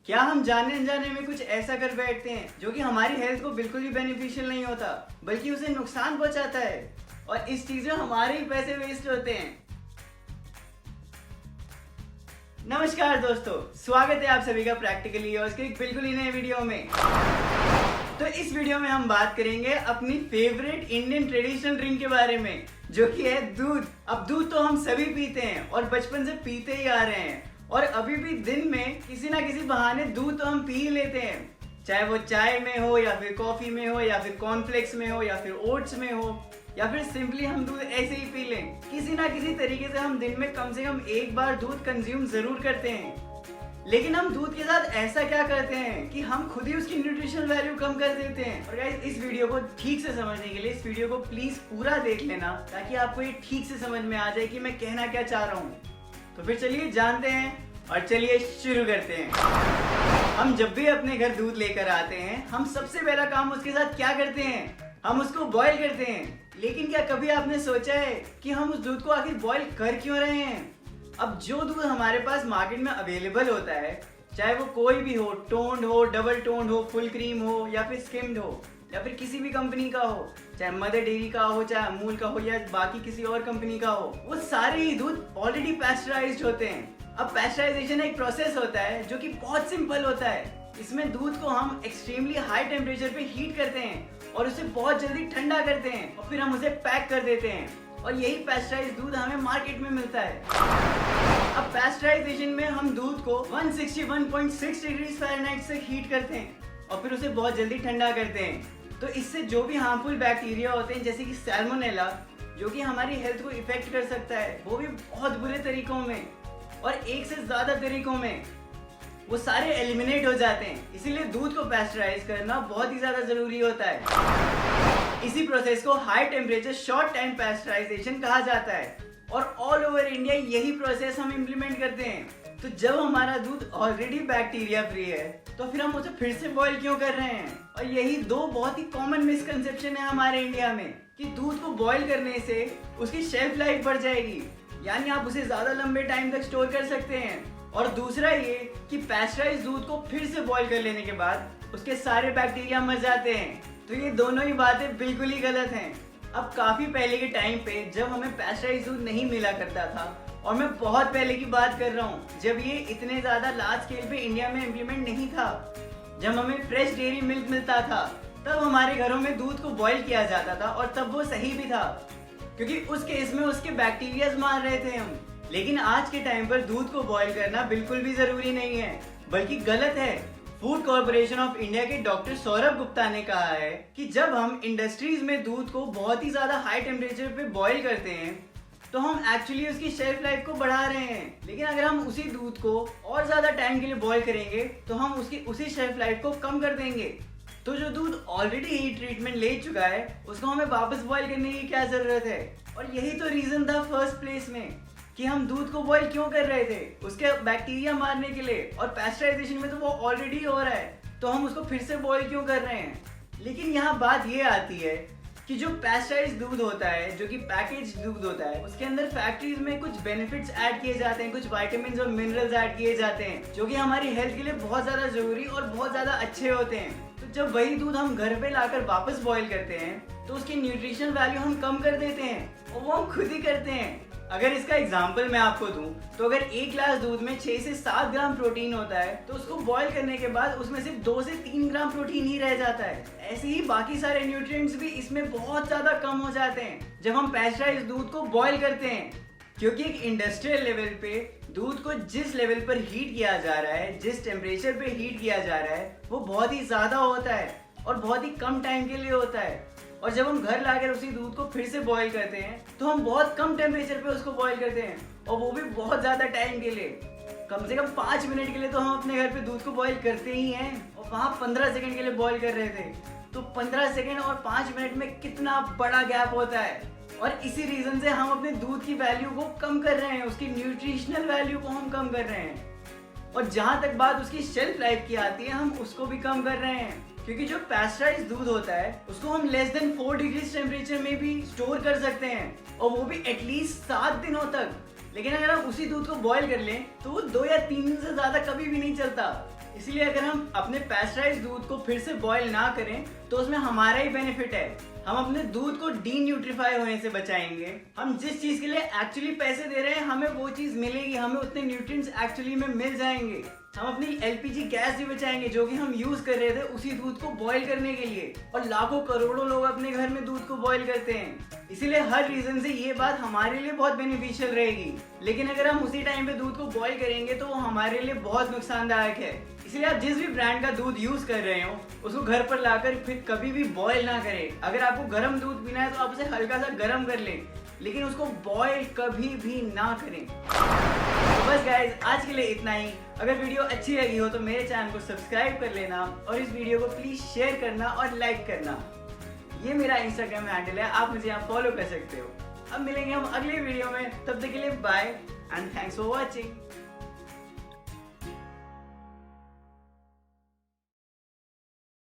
क्या हम जाने अनजाने में कुछ ऐसा कर बैठते हैं जो कि हमारी हेल्थ को बिल्कुल भी बेनिफिशियल नहीं होता, बल्कि उसे नुकसान पहुंचाता है और इस चीज में हमारे ही पैसे वेस्ट होते हैं। नमस्कार दोस्तों, स्वागत है आप सभी का प्रैक्टिकली ईयर्स के एक बिल्कुल ही नए वीडियो में। तो इस वीडियो में हम बात करेंगे अपनी फेवरेट इंडियन ट्रेडिशनल ड्रिंक के बारे में, जो कि है दूध। अब दूध तो हम सभी पीते हैं और बचपन से पीते ही आ रहे हैं और अभी भी दिन में किसी ना किसी बहाने दूध तो हम पी ही लेते हैं, चाहे वो चाय में हो या फिर कॉफी में हो या फिर कॉर्नफ्लेक्स में हो या फिर ओट्स में हो या फिर सिंपली हम दूध ऐसे ही पी लें। किसी ना किसी तरीके से हम दिन में कम से कम एक बार दूध कंज्यूम जरूर करते हैं। लेकिन हम दूध के साथ ऐसा क्या करते हैं कि हम खुद ही उसकी न्यूट्रिशनल वैल्यू कम कर देते हैं। और गाइस, इस वीडियो को ठीक से समझने के लिए इस वीडियो को प्लीज पूरा देख लेना, ताकि आपको ये ठीक से समझ में आ जाए कि मैं कहना क्या चाह रहा हूँ। तो फिर चलिए जानते हैं और चलिए शुरू करते हैं। हम जब भी अपने घर दूध लेकर आते हैं, हम सबसे पहला काम उसके साथ क्या करते हैं? हम उसको बॉईल करते हैं। लेकिन क्या कभी आपने सोचा है कि हम उस दूध को आखिर बॉईल कर क्यों रहे हैं? अब जो दूध हमारे पास मार्केट में अवेलेबल होता है, चाहे वो कोई भी हो, टोन्ड हो, डबल टोन्ड हो, फुल क्रीम हो या फिर स्किम्ड हो या फिर किसी भी कंपनी का हो, चाहे मदर डेयरी का हो, चाहे अमूल का हो या बाकी किसी और कंपनी का हो, वो सारे ही दूध ऑलरेडी पैस्चराइज्ड होते हैं। अब पैस्चराइजेशन एक प्रोसेस होता है जो कि बहुत सिंपल होता है। इसमें दूध को हम एक्सट्रीमली हाई टेम्परेचर पे हीट करते हैं और उसे बहुत जल्दी ठंडा करते हैं और फिर हम उसे पैक कर देते हैं और यही पैस्चराइज्ड दूध हमें मार्केट में मिलता है। अब पैस्चराइजेशन में हम दूध को 161.6 डिग्री फ़ारेनहाइट से हीट करते हैं और फिर उसे बहुत जल्दी ठंडा करते हैं। तो इससे जो भी हार्मफुल बैक्टीरिया होते हैं, जैसे कि सैल्मोनेला, जो कि हमारी हेल्थ को इफेक्ट कर सकता है, वो भी बहुत बुरे तरीकों में और एक से ज्यादा तरीकों में, वो सारे एलिमिनेट हो जाते हैं। इसीलिए दूध को पैस्चराइज करना बहुत ही ज्यादा जरूरी होता है। इसी प्रोसेस को high temperature short time pasteurisation कहा जाता है और ऑल ओवर इंडिया यही प्रोसेस हम इम्प्लीमेंट करते हैं। तो जब हमारा दूध ऑलरेडी बैक्टीरिया फ्री है, तो फिर हम उसे फिर से बॉईल क्यों कर रहे हैं? और यही दो बहुत ही कॉमन मिसकंसेप्शन है हमारे इंडिया में कि दूध को बॉईल करने से उसकी शेल्फ लाइफ बढ़ जाएगी, यानी आप उसे ज्यादा लंबे टाइम तक स्टोर कर सकते हैं। और दूसरा ये कि पैस्चराइज्ड दूध को फिर से बॉईल कर लेने के बाद उसके सारे बैक्टीरिया मर जाते हैं। तो ये दोनों ही बातें बिल्कुल ही गलत हैं। अब काफी पहले के टाइम पे जब हमें पैस्चराइज्ड दूध नहीं मिला करता था, और मैं बहुत पहले की बात कर रहा हूँ, जब ये इतने ज्यादा लार्ज स्केल पे इंडिया में इम्प्लीमेंट नहीं था, जब हमें फ्रेश डेयरी मिल्क मिलता था, तब हमारे घरों में दूध को बॉईल किया जाता था और तब वो सही भी था, क्योंकि उस केस में उसके बैक्टीरिया मार रहे थे हम। लेकिन आज के टाइम पर दूध को बॉईल करना बिल्कुल भी जरूरी नहीं है, बल्कि गलत है। फूड कॉर्पोरेशन ऑफ इंडिया के डॉक्टर सौरभ गुप्ता ने कहा है कि जब हम इंडस्ट्रीज में दूध को बहुत ही ज्यादा हाई टेम्परेचर पे बॉईल करते हैं, तो हम एक्चुअली उसकी शेल्फ लाइफ को बढ़ा रहे हैं। लेकिन अगर हम उसी दूध को और ज्यादा टाइम के लिए बॉईल करेंगे, तो हम उसकी उसी शेल्फ लाइफ को कम कर देंगे। तो जो दूध ऑलरेडी हीट ट्रीटमेंट ले चुका है, उसको हमें वापस बॉईल करने की क्या जरूरत है? और यही तो रीजन था फर्स्ट प्लेस में कि हम दूध को बॉईल क्यों कर रहे थे, उसके बैक्टीरिया मारने के लिए। और पैस्चराइजेशन में तो वो ऑलरेडी हो रहा है, तो हम उसको फिर से बॉईल क्यों कर रहे हैं? लेकिन यहाँ बात ये आती है कि जो पैस्चराइज्ड दूध होता है, जो कि पैकेज दूध होता है, उसके अंदर फैक्ट्रीज में कुछ बेनिफिट्स ऐड किए जाते हैं, कुछ विटामिन्स और मिनरल्स ऐड किए जाते हैं, जो कि हमारी हेल्थ के लिए बहुत ज्यादा जरूरी और बहुत ज्यादा अच्छे होते हैं। तो जब वही दूध हम घर पे लाकर वापस बॉईल करते हैं, तो उसकी न्यूट्रिशनल वैल्यू हम कम कर देते हैं और वो हम खुद ही करते हैं। अगर इसका एग्जाम्पल मैं आपको दूं, तो अगर एक ग्लास दूध में 6 से 7 ग्राम प्रोटीन होता है, तो उसको बॉईल करने के बाद उसमें सिर्फ 2 से 3 ग्राम प्रोटीन ही रह जाता है। ऐसे ही बाकी सारे न्यूट्रिएंट्स भी इसमें बहुत ज्यादा कम हो जाते हैं जब हम पैस्चराइज्ड दूध को बॉईल करते हैं। क्योंकि एक इंडस्ट्रियल लेवल पे दूध को जिस लेवल पर हीट किया जा रहा है, जिस टेम्परेचर पे हीट किया जा रहा है, वो बहुत ही ज्यादा होता है और बहुत ही कम टाइम के लिए होता है। और जब हम घर लाकर उसी दूध को फिर से बॉईल करते हैं, तो हम बहुत कम टेम्परेचर पे उसको बॉईल करते हैं, और वो भी बहुत ज्यादा टाइम के लिए। कम से कम 5 मिनट के लिए तो हम अपने घर पे दूध को बॉईल करते ही हैं, और वहाँ 15 सेकंड के लिए बॉईल कर रहे थे। तो 15 सेकंड और 5 मिनट में कितना बड़ा गैप होता है। और इसी रीजन से हम अपने दूध की वैल्यू को कम कर रहे हैं, उसकी न्यूट्रिशनल वैल्यू को हम कम कर रहे हैं। और जहां तक बात उसकी शेल्फ लाइफ की आती है, हम उसको भी कम कर रहे हैं, क्योंकि जो पैस्चराइज्ड दूध होता है उसको हम लेस देन 4 डिग्री टेम्परेचर में भी स्टोर कर सकते हैं, और वो भी एटलीस्ट 7 दिनों तक। लेकिन अगर हम उसी दूध को बॉईल कर लें, तो वो 2 या 3 दिन से ज्यादा कभी भी नहीं चलता। इसलिए अगर हम अपने पैस्चराइज दूध को फिर से बॉईल ना करें तो उसमें हमारा ही बेनिफिट है। हम अपने दूध को डीन्यूट्रीफाई होने से बचाएंगे। हम जिस चीज के लिए एक्चुअली पैसे दे रहे हैं हमें वो चीज मिलेगी, हमें उतने न्यूट्रिएंट्स एक्चुअली में मिल जाएंगे। हम अपनी एलपीजी गैस भी बचाएंगे जो कि हम यूज कर रहे थे उसी दूध को बॉईल करने के लिए, और लाखों करोड़ों लोग अपने घर में दूध को बॉईल करते हैं। इसीलिए हर रीजन से ये बात हमारे लिए बहुत बेनिफिशियल रहेगी। लेकिन अगर हम उसी टाइम पे दूध को बॉईल करेंगे तो वो हमारे लिए बहुत नुकसानदायक है। इसलिए आप जिस भी ब्रांड का दूध यूज कर रहे हो उसको घर पर लाकर फिर कभी भी बॉईल ना करें। अगर आपको गर्म दूध पीना है तो आप उसे हल्का सा गर्म कर लें, लेकिन उसको बॉईल कभी भी ना करें। तो बस गाइज, आज के लिए इतना ही। अगर वीडियो अच्छी लगी हो तो मेरे चैनल को सब्सक्राइब कर लेना और इस वीडियो को प्लीज शेयर करना और लाइक करना। ये मेरा इंस्टाग्राम हैंडल है, आप मुझे यहाँ फॉलो कर सकते हो। अब मिलेंगे हम अगले वीडियो में, तब तक के लिए bye and thanks for watching.